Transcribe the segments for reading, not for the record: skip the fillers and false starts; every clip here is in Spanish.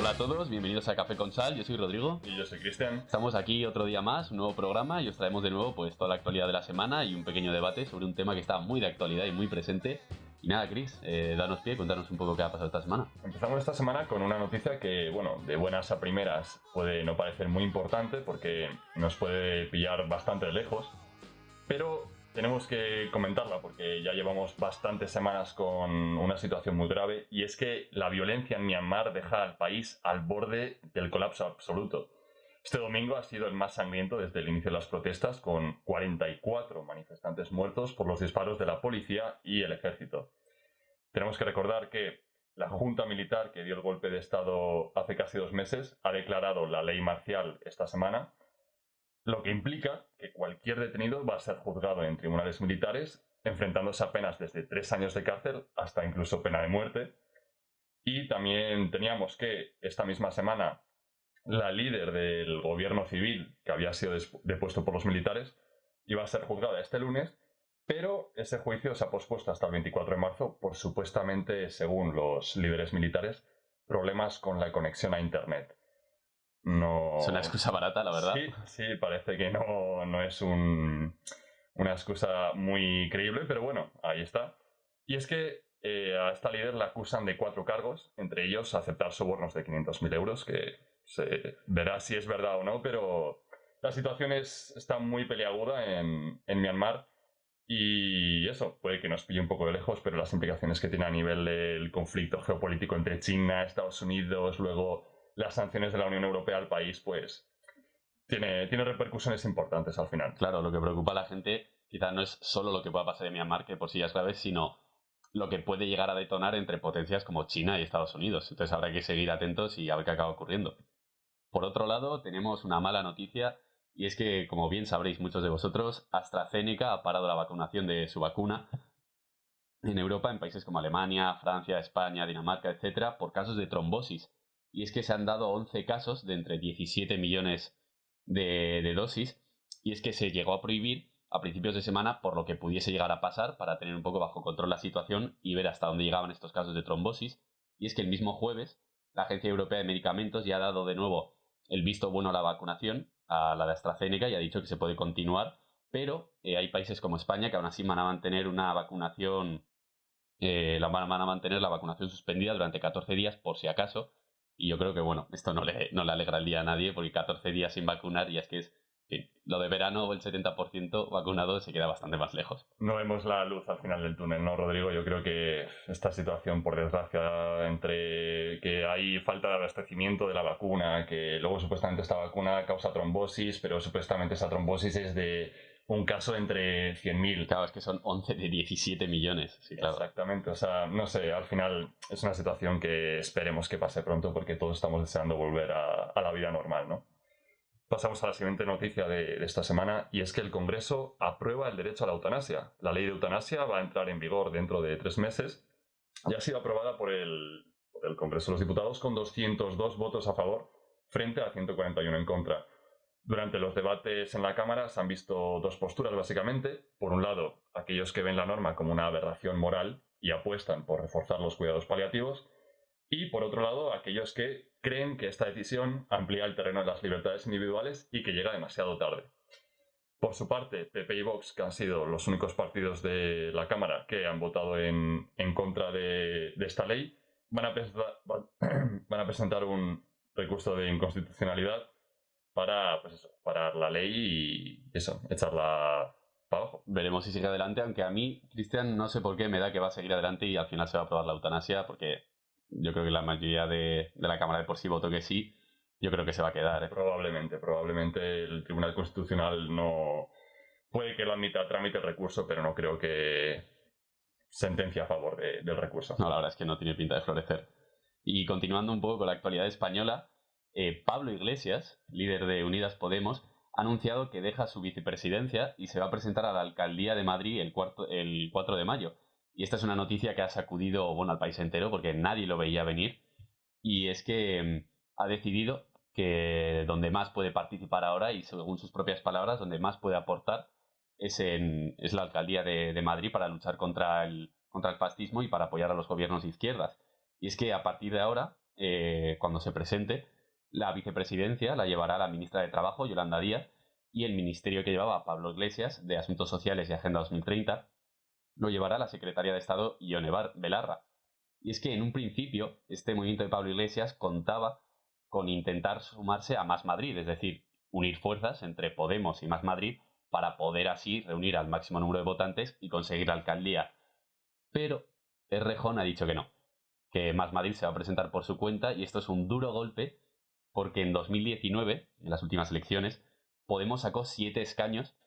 Hola a todos, bienvenidos a Café con Sal, yo soy Rodrigo. Y yo soy Cristian. Estamos aquí otro día más, un nuevo programa y os traemos de nuevo pues toda la actualidad de la semana y un pequeño debate sobre un tema que está muy de actualidad y muy presente. Y nada, Chris, danos pie, contanos un poco qué ha pasado esta semana. Empezamos esta semana con una noticia que, bueno, de buenas a primeras puede no parecer muy importante porque nos puede pillar bastante lejos, pero tenemos que comentarla porque ya llevamos bastantes semanas con una situación muy grave, y es que la violencia en Myanmar deja al país al borde del colapso absoluto. Este domingo ha sido el más sangriento desde el inicio de las protestas, con 44 manifestantes muertos por los disparos de la policía y el ejército. Tenemos que recordar que la junta militar que dio el golpe de Estado hace casi 2 meses ha declarado la ley marcial esta semana, lo que implica que cualquier detenido va a ser juzgado en tribunales militares, enfrentándose a penas desde 3 años de cárcel hasta incluso pena de muerte. Y también teníamos que esta misma semana la líder del gobierno civil, que había sido depuesto por los militares, iba a ser juzgada este lunes, pero ese juicio se ha pospuesto hasta el 24 de marzo por supuestamente, según los líderes militares, problemas con la conexión a Internet. No... Es una excusa barata, la verdad. Sí, parece que no es una excusa muy creíble, pero bueno, ahí está. Y es que a esta líder la acusan de 4 cargos, entre ellos aceptar sobornos de 500.000 euros, que se verá si es verdad o no, pero la situación está muy peliaguda en Myanmar, y eso puede que nos pille un poco de lejos, pero las implicaciones que tiene a nivel del conflicto geopolítico entre China, Estados Unidos, luego las sanciones de la Unión Europea al país, pues tiene repercusiones importantes al final. Claro, lo que preocupa a la gente quizás no es solo lo que pueda pasar en Myanmar, que por sí ya es grave, sino lo que puede llegar a detonar entre potencias como China y Estados Unidos. Entonces habrá que seguir atentos y a ver qué acaba ocurriendo. Por otro lado, tenemos una mala noticia, y es que, como bien sabréis muchos de vosotros, AstraZeneca ha parado la vacunación de su vacuna en Europa, en países como Alemania, Francia, España, Dinamarca, etcétera, por casos de trombosis. Y es que se han dado 11 casos de entre 17 millones de dosis, y es que se llegó a prohibir a principios de semana por lo que pudiese llegar a pasar, para tener un poco bajo control la situación y ver hasta dónde llegaban estos casos de trombosis. Y es que el mismo jueves la Agencia Europea de Medicamentos ya ha dado de nuevo el visto bueno a la vacunación, a la de AstraZeneca, y ha dicho que se puede continuar, pero hay países como España que aún así van a mantener una vacunación, van a mantener la vacunación suspendida durante 14 días por si acaso. Y yo creo que, bueno, esto no le alegra el día a nadie, porque 14 días sin vacunar, y es que es lo de verano, el 70% vacunado se queda bastante más lejos. No vemos la luz al final del túnel, ¿no, Rodrigo? Yo creo que esta situación, por desgracia, entre que hay falta de abastecimiento de la vacuna, que luego supuestamente esta vacuna causa trombosis, pero supuestamente esa trombosis es de un caso entre 100.000. Claro, es que son 11 de 17 millones. Sí, claro. Exactamente, o sea, no sé, al final es una situación que esperemos que pase pronto, porque todos estamos deseando volver a la vida normal, ¿no? Pasamos a la siguiente noticia de esta semana, y es que el Congreso aprueba el derecho a la eutanasia. La ley de eutanasia va a entrar en vigor dentro de 3 meses y ha sido aprobada por el Congreso de los Diputados con 202 votos a favor frente a 141 en contra. Durante los debates en la Cámara se han visto 2 posturas, básicamente. Por un lado, aquellos que ven la norma como una aberración moral y apuestan por reforzar los cuidados paliativos, y por otro lado, aquellos que creen que esta decisión amplía el terreno de las libertades individuales y que llega demasiado tarde. Por su parte, PP y Vox, que han sido los únicos partidos de la Cámara que han votado en contra de esta ley, van a presentar un recurso de inconstitucionalidad para, pues eso, parar la ley y eso, echarla para abajo. Veremos si sigue adelante, aunque a mí, Cristian, no sé por qué me da que va a seguir adelante y al final se va a aprobar la eutanasia, porque yo creo que la mayoría de la Cámara de por sí votó que sí. Yo creo que se va a quedar. Probablemente el Tribunal Constitucional no puede que lo admita a trámite el recurso, pero no creo que sentencia a favor del recurso. No, la verdad es que no tiene pinta de florecer. Y continuando un poco con la actualidad española, Pablo Iglesias, líder de Unidas Podemos, ha anunciado que deja su vicepresidencia y se va a presentar a la alcaldía de Madrid el 4 de mayo. Y esta es una noticia que ha sacudido, bueno, al país entero, porque nadie lo veía venir. Y es que ha decidido que donde más puede participar ahora, y según sus propias palabras, donde más puede aportar es la alcaldía de Madrid, para luchar contra el fascismo y para apoyar a los gobiernos de izquierdas. Y es que a partir de ahora cuando se presente, la vicepresidencia la llevará la ministra de Trabajo, Yolanda Díaz, y el ministerio que llevaba Pablo Iglesias, de Asuntos Sociales y Agenda 2030, lo llevará la secretaria de Estado, Ione Belarra. Y es que en un principio este movimiento de Pablo Iglesias contaba con intentar sumarse a Más Madrid, es decir, unir fuerzas entre Podemos y Más Madrid para poder así reunir al máximo número de votantes y conseguir la alcaldía. Pero Errejón ha dicho que no, que Más Madrid se va a presentar por su cuenta, y esto es un duro golpe porque en 2019, en las últimas elecciones, Podemos sacó 7 escaños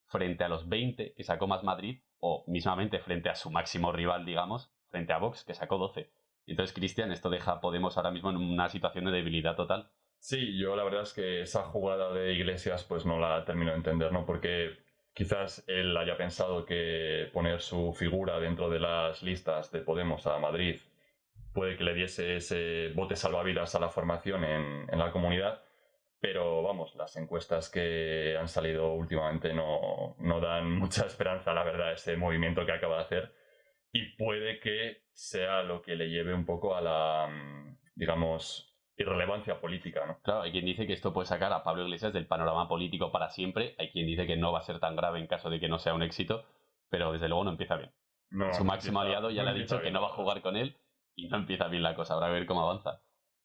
frente a los 20 que sacó Más Madrid, o mismamente frente a su máximo rival, digamos, frente a Vox, que sacó 12. Entonces, Cristian, esto deja a Podemos ahora mismo en una situación de debilidad total. Sí, yo la verdad es que esa jugada de Iglesias pues no la termino de entender, ¿no? Porque quizás él haya pensado que poner su figura dentro de las listas de Podemos a Madrid puede que le diese ese bote salvavidas a la formación en la comunidad, pero vamos, las encuestas que han salido últimamente no dan mucha esperanza, la verdad, ese movimiento que acaba de hacer, y puede que sea lo que le lleve un poco a la, digamos, irrelevancia política, ¿no? Claro, hay quien dice que esto puede sacar a Pablo Iglesias del panorama político para siempre, hay quien dice que no va a ser tan grave en caso de que no sea un éxito, pero desde luego no empieza bien. No, Su no máximo empieza, aliado ya no le ha empieza dicho que bien, no la va a verdad. jugar con él y no empieza bien la cosa, habrá que ver cómo avanza.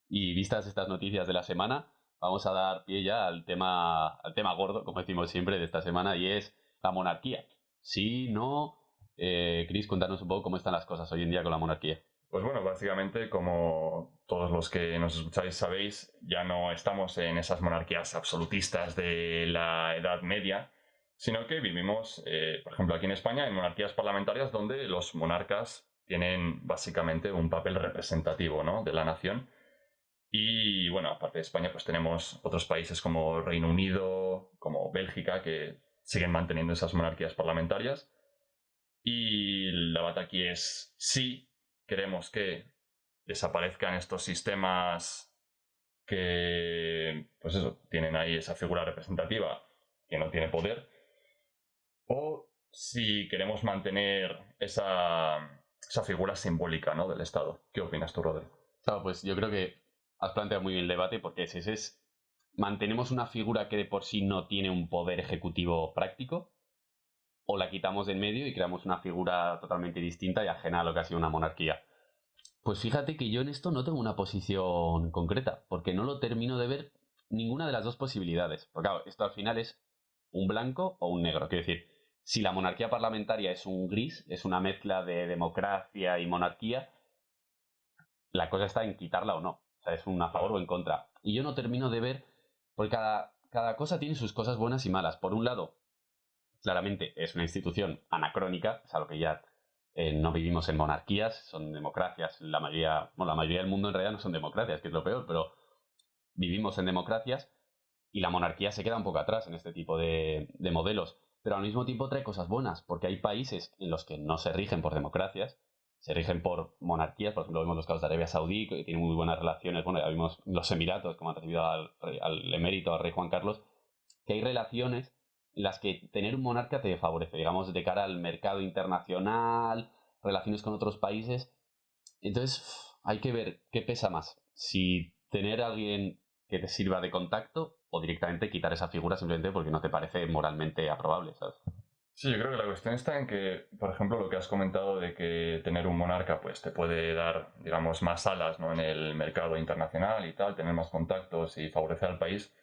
Y vistas estas noticias de la semana, vamos a dar pie ya al tema gordo, como decimos siempre, de esta semana, y es la monarquía. Sí, no. Chris, cuéntanos un poco cómo están las cosas hoy en día con la monarquía. Pues bueno, básicamente, como todos los que nos escucháis sabéis, ya no estamos en esas monarquías absolutistas de la Edad Media, sino que vivimos, por ejemplo, aquí en España, en monarquías parlamentarias donde los monarcas tienen básicamente un papel representativo, ¿no?, de la nación. Y bueno, aparte de España, pues tenemos otros países como Reino Unido, como Bélgica, que siguen manteniendo esas monarquías parlamentarias. Y la bata aquí es si queremos que desaparezcan estos sistemas que, pues eso, tienen ahí esa figura representativa que no tiene poder, o si queremos mantener esa figura simbólica, ¿no?, del Estado. ¿Qué opinas tú, Rodri? Claro, pues yo creo que has planteado muy bien el debate porque ese es, mantenemos una figura que de por sí no tiene un poder ejecutivo práctico, o la quitamos de en medio y creamos una figura totalmente distinta y ajena a lo que ha sido una monarquía. Pues fíjate que yo en esto no tengo una posición concreta, porque no lo termino de ver ninguna de las dos posibilidades. Porque claro, esto al final es un blanco o un negro. Quiero decir, si la monarquía parlamentaria es un gris, es una mezcla de democracia y monarquía, la cosa está en quitarla o no. O sea, es un a favor o en contra. Y yo no termino de ver, porque cada cosa tiene sus cosas buenas y malas. Por un lado, claramente es una institución anacrónica, es algo que ya no vivimos en monarquías, son democracias. La mayoría del mundo en realidad no son democracias, que es lo peor, pero vivimos en democracias y la monarquía se queda un poco atrás en este tipo de modelos. Pero al mismo tiempo trae cosas buenas, porque hay países en los que no se rigen por democracias, se rigen por monarquías. Por ejemplo, vemos los casos de Arabia Saudí, que tienen muy buenas relaciones. Bueno, ya vimos los Emiratos, como han recibido al emérito, al rey Juan Carlos, que hay relaciones en las que tener un monarca te favorece, digamos, de cara al mercado internacional, relaciones con otros países. Entonces, hay que ver qué pesa más. Si tener a alguien que te sirva de contacto o directamente quitar esa figura simplemente porque no te parece moralmente aprobable, ¿sabes? Sí, yo creo que la cuestión está en que, por ejemplo, lo que has comentado de que tener un monarca pues te puede dar, digamos, más alas, ¿no?, en el mercado internacional y tal, tener más contactos y favorecer al país.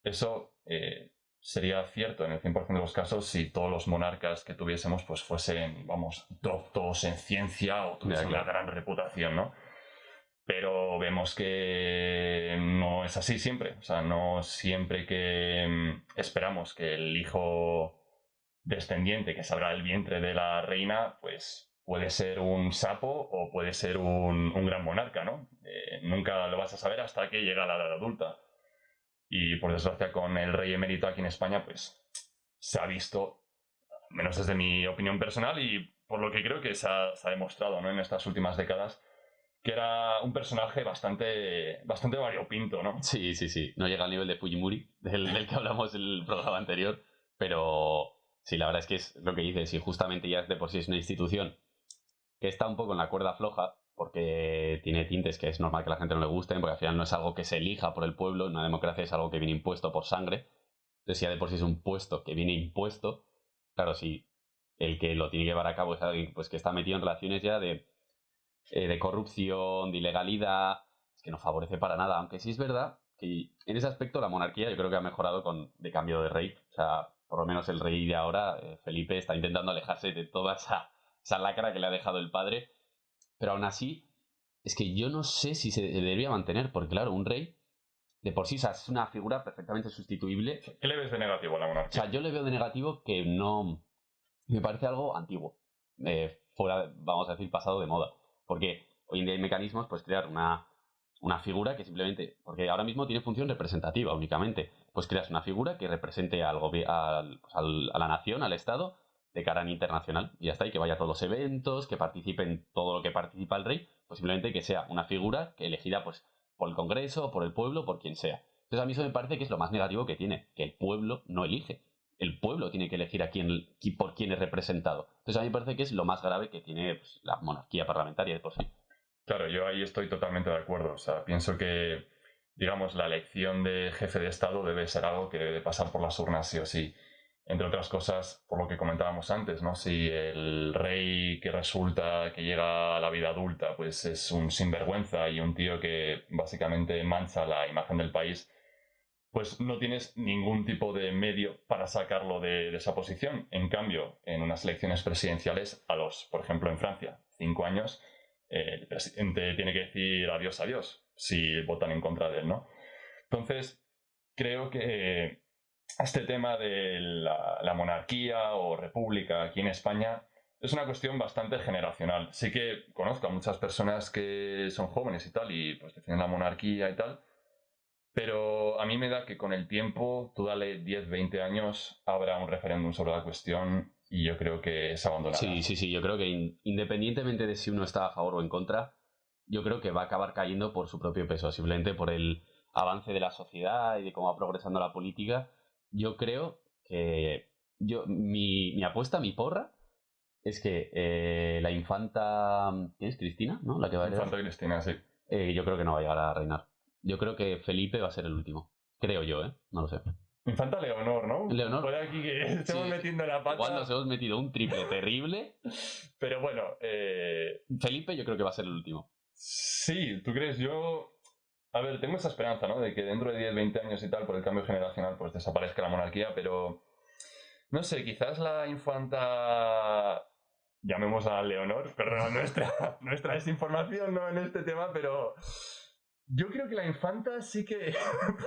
Eso sería cierto en el 100% de los casos si todos los monarcas que tuviésemos pues fuesen, vamos, doctos en ciencia o tuviesen una gran reputación, ¿no? Pero vemos que no es así siempre. O sea, no siempre que esperamos que el hijo descendiente que salga del vientre de la reina, pues puede ser un sapo o puede ser un gran monarca, ¿no? Nunca lo vas a saber hasta que llega a la edad adulta. Y por desgracia con el rey emérito aquí en España, pues se ha visto, menos desde mi opinión personal y por lo que creo que se ha demostrado, ¿no?, en estas últimas décadas, que era un personaje bastante variopinto, ¿no? Sí, sí, sí. No llega al nivel de Fujimori, del que hablamos en el programa anterior, pero sí, la verdad es que es lo que dices, y justamente ya de por sí es una institución que está un poco en la cuerda floja, porque tiene tintes que es normal que a la gente no le gusten, porque al final no es algo que se elija por el pueblo, en una democracia es algo que viene impuesto por sangre. Entonces, si ya de por sí es un puesto que viene impuesto, claro, si el que lo tiene que llevar a cabo es alguien pues, que está metido en relaciones ya de corrupción, de ilegalidad, es que no favorece para nada. Aunque sí es verdad que en ese aspecto la monarquía yo creo que ha mejorado de cambio de rey. O sea, por lo menos el rey de ahora, Felipe, está intentando alejarse de toda esa lacra que le ha dejado el padre. Pero aún así, es que yo no sé si se debería mantener, porque claro, un rey de por sí, o sea, es una figura perfectamente sustituible. ¿Qué le ves de negativo a la O monarquía? sea, yo le veo de negativo que no... Me parece algo antiguo. Fuera, vamos a decir, pasado de moda. Porque hoy en día hay mecanismos, pues crear una figura que simplemente... Porque ahora mismo tiene función representativa únicamente. Pues creas una figura que represente a la nación, al Estado, de cara a internacional. Y ya está, y que vaya a todos los eventos, que participe en todo lo que participa el rey. Pues simplemente que sea una figura que elegida pues por el Congreso, por el pueblo, por quien sea. Entonces a mí eso me parece que es lo más negativo que tiene, que el pueblo no elige. El pueblo tiene que elegir por quién es representado. Entonces a mí me parece que es lo más grave que tiene pues, la monarquía parlamentaria de por sí. Claro, yo ahí estoy totalmente de acuerdo. O sea, pienso que, digamos, la elección de jefe de Estado debe ser algo que debe pasar por las urnas sí o sí. Entre otras cosas, por lo que comentábamos antes, ¿no? Si el rey que resulta que llega a la vida adulta, pues es un sinvergüenza y un tío que básicamente mancha la imagen del país, pues no tienes ningún tipo de medio para sacarlo de esa posición. En cambio, en unas elecciones presidenciales, por ejemplo, en Francia, 5 años, el presidente tiene que decir adiós, adiós, si votan en contra de él, ¿no? Entonces, creo que este tema de la monarquía o república aquí en España es una cuestión bastante generacional. Sí que conozco a muchas personas que son jóvenes y tal, y pues defienden la monarquía y tal, pero a mí me da que con el tiempo, tú dale 10, 20 años, habrá un referéndum sobre la cuestión y yo creo que se abandonará. Sí, sí, sí. Yo creo que independientemente de si uno está a favor o en contra, yo creo que va a acabar cayendo por su propio peso, simplemente por el avance de la sociedad y de cómo va progresando la política. Yo creo que mi apuesta, mi porra, es que la infanta... ¿Quién es? Cristina, ¿no? La que va a heredar. Infanta Cristina, sí. Yo creo que no va a llegar a reinar. Yo creo que Felipe va a ser el último. Creo yo, ¿eh? No lo sé. Infanta Leonor, ¿no? Leonor. Por aquí que estamos Sí, metiendo la pata. igual nos hemos metido un triple terrible. Pero bueno, Felipe yo creo que va a ser el último. sí, ¿tú crees? Yo... A ver, tengo esa esperanza, ¿no? De que dentro de 10, 20 años y tal, por el cambio generacional, pues desaparezca la monarquía, pero... No sé, quizás la infanta... Llamémosla Leonor, perdón, nuestra desinformación no en este tema, pero... Yo creo que la infanta sí que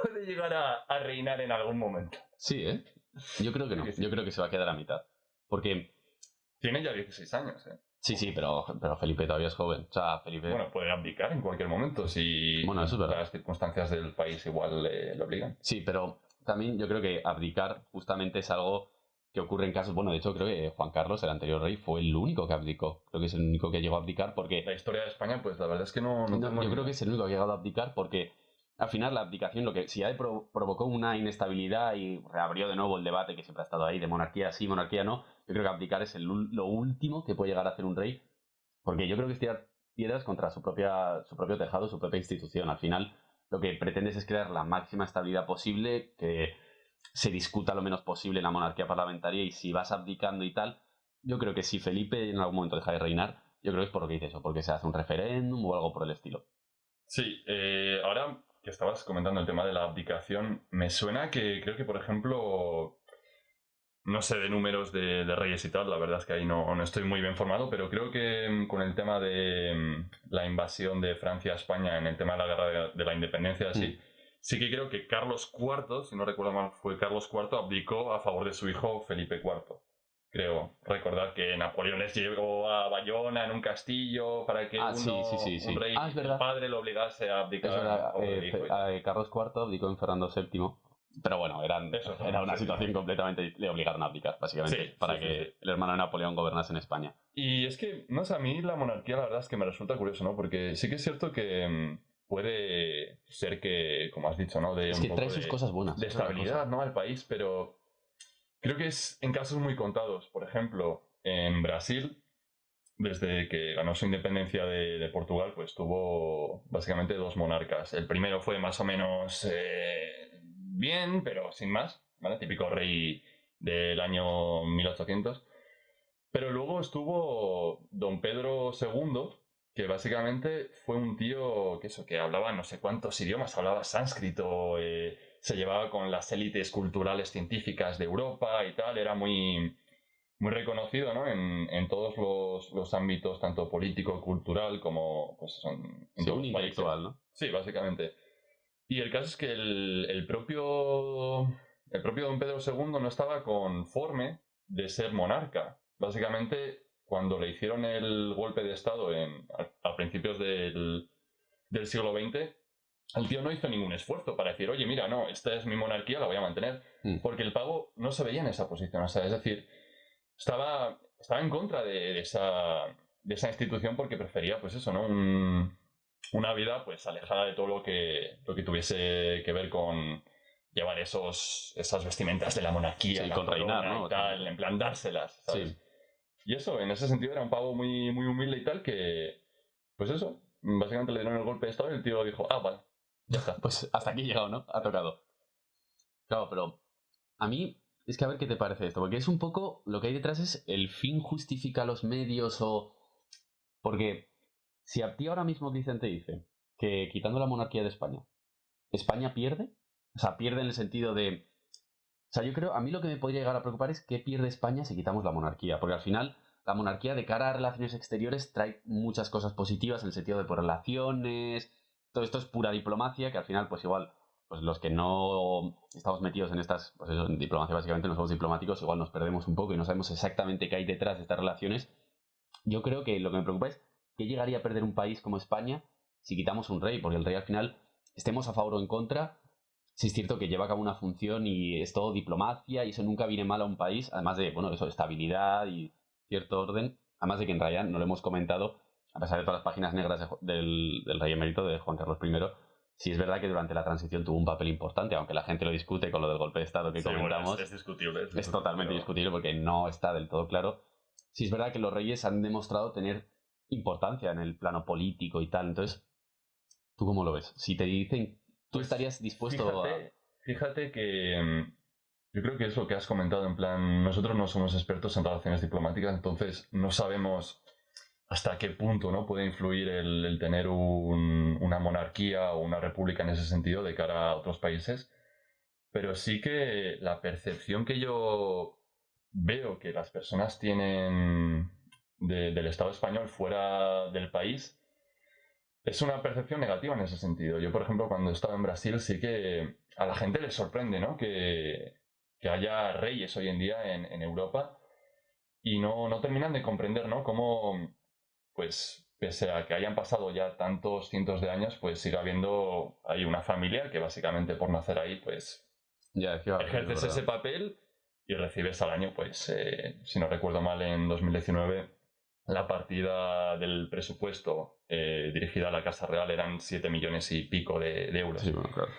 puede llegar a reinar en algún momento. Sí, ¿eh? Yo creo que no. Sí. Yo creo que se va a quedar a mitad. Porque... Tiene ya 16 años, ¿eh? Sí, sí, pero Felipe todavía es joven. O sea, Felipe... Bueno, puede abdicar en cualquier momento si Bueno, eso es verdad. las circunstancias del país igual le obligan. Sí, pero también yo creo que abdicar justamente es algo que ocurre en casos... Bueno, de hecho creo que Juan Carlos, el anterior rey, fue el único que abdicó. Creo que es el único que llegó a abdicar porque... La historia de España, pues la verdad es que no tengo yo ni creo que es el único que ha llegado a abdicar porque al final la abdicación, lo que si ya provocó una inestabilidad y reabrió de nuevo el debate que siempre ha estado ahí de monarquía sí, monarquía no, yo creo que abdicar es lo último que puede llegar a hacer un rey, porque yo creo que es tirar piedras contra su propio tejado, su propia institución. Al final lo que pretendes es crear la máxima estabilidad posible, que se discuta lo menos posible en la monarquía parlamentaria, y si vas abdicando y tal, yo creo que si Felipe en algún momento deja de reinar, yo creo que es por lo que dices, o porque se hace un referéndum o algo por el estilo. Sí, ahora que estabas comentando el tema de la abdicación, me suena que creo que, por ejemplo, no sé de números de reyes y tal, la verdad es que ahí no estoy muy bien formado, pero creo que con el tema de la invasión de Francia a España, en el tema de la guerra de la independencia, sí que creo que Carlos IV, si no recuerdo mal, fue Carlos IV, abdicó a favor de su hijo Felipe IV. Creo recordar que Napoleón les llevó a Bayona en un castillo para que un rey, es verdad. el padre, lo obligase a abdicar. Es verdad, Carlos IV abdicó en Fernando VII. Pero bueno, era una situación completamente... Le obligaron a abdicar, básicamente, para que el hermano de Napoleón gobernase en España. Y es que, no sé, a mí la monarquía la verdad es que me resulta curioso, ¿no? Porque sí que es cierto que puede ser que, como has dicho, ¿no? Es que trae sus cosas buenas. De estabilidad, ¿no? Al país, pero creo que es en casos muy contados. Por ejemplo, en Brasil, desde que ganó su independencia de Portugal, pues tuvo básicamente dos monarcas. El primero fue más o menos bien, pero sin más, ¿vale? Típico rey del año 1800. Pero luego estuvo don Pedro II, que básicamente fue un tío que hablaba no sé cuántos idiomas, hablaba sánscrito, se llevaba con las élites culturales científicas de Europa y tal, era muy reconocido, ¿no? En todos los ámbitos, tanto político, cultural, como pues, en Sí, todos un los países. intelectual, ¿no? Sí, básicamente. Y el caso es que el propio don Pedro II no estaba conforme de ser monarca. Básicamente, cuando le hicieron el golpe de Estado a principios del siglo XX, el tío no hizo ningún esfuerzo para decir, oye, mira, no, esta es mi monarquía, la voy a mantener. Porque el pavo no se veía en esa posición. O sea, es decir, estaba en contra de esa institución porque prefería, pues eso, ¿no? Una vida pues alejada de todo lo que tuviese que ver con llevar esas vestimentas de la monarquía, Sí, la con reinar, corona ¿no? y tal, en plan dárselas, ¿sabes? Sí. Y eso, en ese sentido, era un pavo muy, muy humilde y tal que, pues eso, básicamente le dieron el golpe de estado y el tío dijo, vale, ya está. Pues hasta aquí he llegado, ¿no? Ha tocado. Claro, pero a mí es que a ver qué te parece esto, porque es un poco lo que hay detrás es el fin justifica los medios o... Porque si a ti ahora mismo dicen, te dice que quitando la monarquía de España, España pierde, o sea, pierde en el sentido de... O sea, yo creo, a mí lo que me podría llegar a preocupar es qué pierde España si quitamos la monarquía, porque al final la monarquía de cara a relaciones exteriores trae muchas cosas positivas en el sentido de por relaciones, todo esto es pura diplomacia, que al final pues igual, pues los que no estamos metidos en estas, pues eso, en diplomacia básicamente no somos diplomáticos, igual nos perdemos un poco y no sabemos exactamente qué hay detrás de estas relaciones. Yo creo que lo que me preocupa es qué llegaría a perder un país como España si quitamos un rey, porque el rey al final, estemos a favor o en contra, sí es cierto que lleva a cabo una función y es todo diplomacia y eso nunca viene mal a un país, además de, bueno, eso, estabilidad y cierto orden, además de que en realidad no lo hemos comentado, a pesar de todas las páginas negras del rey emérito de Juan Carlos I, sí es verdad que durante la transición tuvo un papel importante, aunque la gente lo discute con lo del golpe de Estado que Sí, bueno, comentamos, es discutible. es totalmente pero- discutible porque no está del todo claro. Sí es verdad que los reyes han demostrado tener importancia en el plano político y tal, entonces, ¿tú cómo lo ves? Si te dicen, ¿tú Pues estarías dispuesto a...? fíjate que yo creo que es lo que has comentado, en plan, nosotros no somos expertos en relaciones diplomáticas, entonces no sabemos hasta qué punto, ¿no? puede influir el tener una monarquía o una república en ese sentido de cara a otros países, pero sí que la percepción que yo veo que las personas tienen del Estado español fuera del país es una percepción negativa en ese sentido. Yo, por ejemplo, cuando he estado en Brasil, sí que a la gente le sorprende, ¿no? Que haya reyes hoy en día en Europa y no terminan de comprender, ¿no? Cómo, pues, pese a que hayan pasado ya tantos cientos de años, pues sigue habiendo ahí una familia que básicamente por nacer ahí, pues, Ya, es que, es ejerces ese verdad. papel y recibes al año, pues, si no recuerdo mal, en 2019 la partida del presupuesto dirigida a la Casa Real eran 7 millones y pico de Sí, euros. bueno, claro.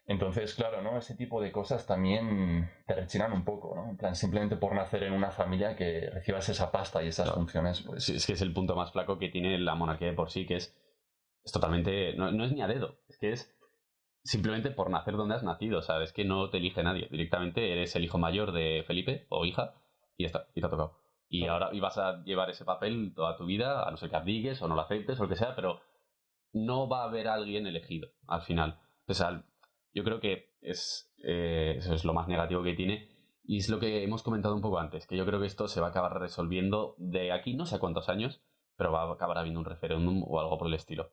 Entonces, claro, ¿no? Ese tipo de cosas también te rechinan un poco, ¿no? En plan, simplemente por nacer en una familia que recibas esa pasta y esas Claro. funciones, Sí, pues... es que es el punto más flaco que tiene la monarquía de por sí, que es totalmente... No, no es ni a dedo, es que es simplemente por nacer donde has nacido, o sea, es que no te elige nadie. Directamente eres el hijo mayor de Felipe o hija y ya está, y te ha tocado. Y Claro. ahora y vas a llevar ese papel toda tu vida, a no ser que abdiques o no lo aceptes o lo que sea, pero no va a haber alguien elegido al final. O sea, yo creo que eso es lo más negativo que tiene. Y es lo que hemos comentado un poco antes, que yo creo que esto se va a acabar resolviendo de aquí no sé a cuántos años, pero va a acabar habiendo un referéndum o algo por el estilo.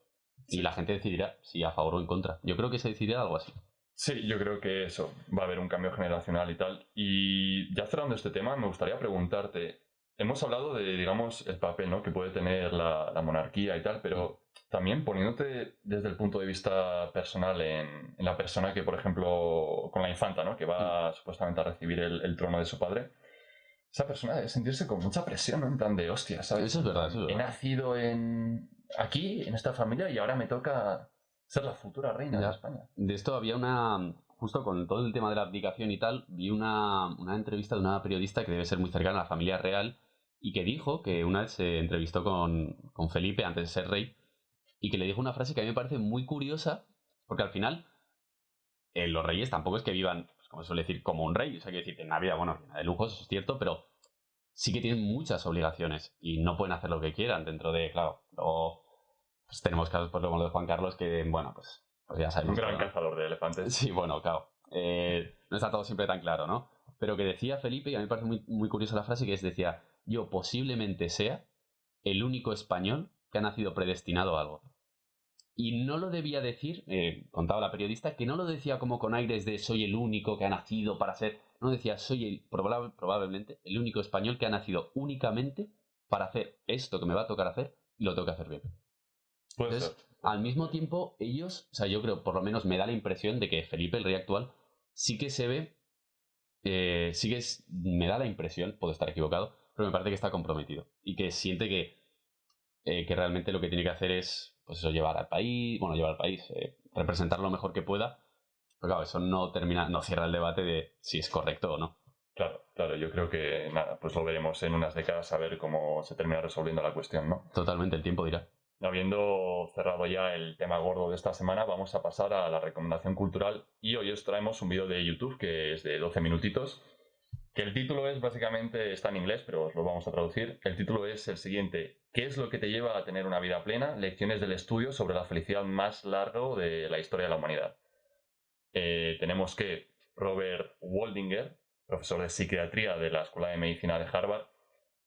Y Sí. la gente decidirá si a favor o en contra. Yo creo que se decidirá algo así. Sí, yo creo que eso, va a haber un cambio generacional y tal. Y ya cerrando este tema, me gustaría preguntarte, hemos hablado de, digamos, el papel, ¿no? que puede tener la monarquía y tal, Mm. pero también poniéndote desde el punto de vista personal en la persona que, por ejemplo, con la infanta, ¿no? que Mm. va supuestamente a recibir el trono de su padre, esa persona debe sentirse con mucha presión, ¿no? En plan de, hostia, ¿sabes? Eso es En verdad, plan, eso es he verdad. nacido aquí, en esta familia, y ahora me toca ser la futura reina de Ya. España. De esto había una, justo con todo el tema de la abdicación y tal, vi una entrevista de una periodista que debe ser muy cercana a la familia real y que dijo que una vez se entrevistó con Felipe antes de ser rey y que le dijo una frase que a mí me parece muy curiosa, porque al final los reyes tampoco es que vivan, pues, como se suele decir, como un rey. O sea, que decir, en Navidad, bueno, de lujos, eso es cierto, pero sí que tienen muchas obligaciones y no pueden hacer lo que quieran dentro de, claro, luego pues tenemos casos pues, como lo de Juan Carlos que, bueno, pues ya sabemos. Un gran todo, ¿no? cazador de elefantes. Sí, bueno, claro. No está todo siempre tan claro, ¿no? Pero que decía Felipe, y a mí me parece muy, muy curiosa la frase, que es, decía, yo posiblemente sea el único español que ha nacido predestinado a algo. Y no lo debía decir, contaba la periodista, que no lo decía como con aires de soy el único que ha nacido para ser... No, decía, soy probablemente el único español que ha nacido únicamente para hacer esto que me va a tocar hacer y lo tengo que hacer bien. Entonces, al mismo tiempo, ellos, o sea, yo creo, por lo menos me da la impresión de que Felipe, el rey actual, sí que se ve, me da la impresión, puedo estar equivocado, pero me parece que está comprometido y que siente que realmente lo que tiene que hacer es, pues eso, llevar al país, representar lo mejor que pueda, pero claro, eso no cierra el debate de si es correcto o no. Claro, yo creo que nada, pues lo veremos en unas décadas a ver cómo se termina resolviendo la cuestión, ¿no? Totalmente, el tiempo dirá. Habiendo cerrado ya el tema gordo de esta semana, vamos a pasar a la recomendación cultural y hoy os traemos un vídeo de YouTube que es de 12 minutitos, que el título es básicamente, está en inglés, pero os lo vamos a traducir. El título es el siguiente: ¿qué es lo que te lleva a tener una vida plena? Lecciones del estudio sobre la felicidad más largo de la historia de la humanidad. Tenemos que Robert Waldinger, profesor de psiquiatría de la Escuela de Medicina de Harvard,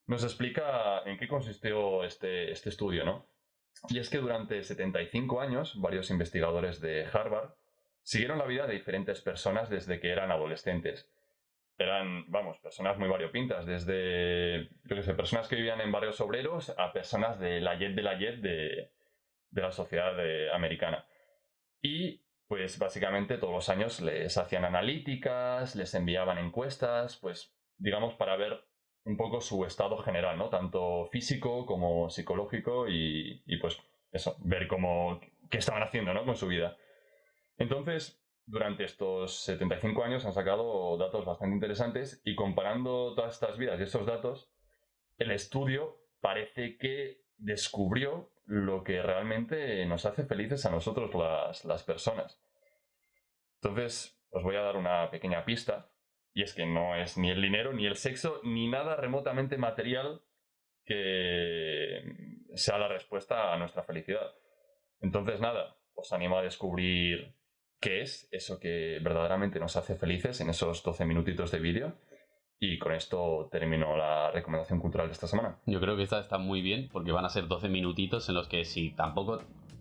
nos explica en qué consistió este estudio, ¿no? Y es que durante 75 años, varios investigadores de Harvard siguieron la vida de diferentes personas desde que eran adolescentes. Eran, personas muy variopintas, desde, personas que vivían en barrios obreros a personas de la jet de la sociedad americana. Y, pues, básicamente todos los años les hacían analíticas, les enviaban encuestas, pues, digamos, para ver un poco su estado general, ¿no? Tanto físico como psicológico y pues eso, ver qué estaban haciendo, ¿no? Con su vida. Entonces, durante estos 75 años han sacado datos bastante interesantes y comparando todas estas vidas y estos datos, el estudio parece que descubrió lo que realmente nos hace felices a nosotros las personas. Entonces, os voy a dar una pequeña pista. Y es que no es ni el dinero, ni el sexo, ni nada remotamente material que sea la respuesta a nuestra felicidad. Entonces, nada, os animo a descubrir qué es eso que verdaderamente nos hace felices en esos 12 minutitos de vídeo. Y con esto termino la recomendación cultural de esta semana. Yo creo que esta está muy bien porque van a ser 12 minutitos en los que si tampoco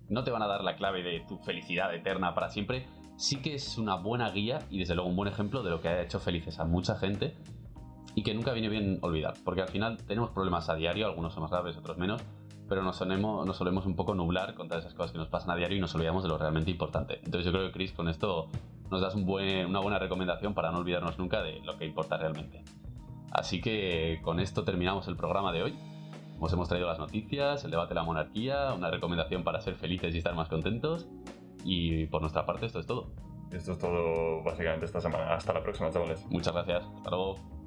no te van a dar la clave de tu felicidad eterna para siempre, sí que es una buena guía y desde luego un buen ejemplo de lo que ha hecho felices a mucha gente y que nunca viene bien olvidar, porque al final tenemos problemas a diario, algunos son más graves, otros menos, pero nos solemos un poco nublar con todas esas cosas que nos pasan a diario y nos olvidamos de lo realmente importante. Entonces yo creo que, Chris, con esto nos das una buena recomendación para no olvidarnos nunca de lo que importa realmente. Así que con esto terminamos el programa de hoy. Os hemos traído las noticias, el debate de la monarquía, una recomendación para ser felices y estar más contentos. Y por nuestra parte esto es todo. Esto es todo básicamente esta semana. Hasta la próxima, chavales. Muchas gracias. Hasta luego.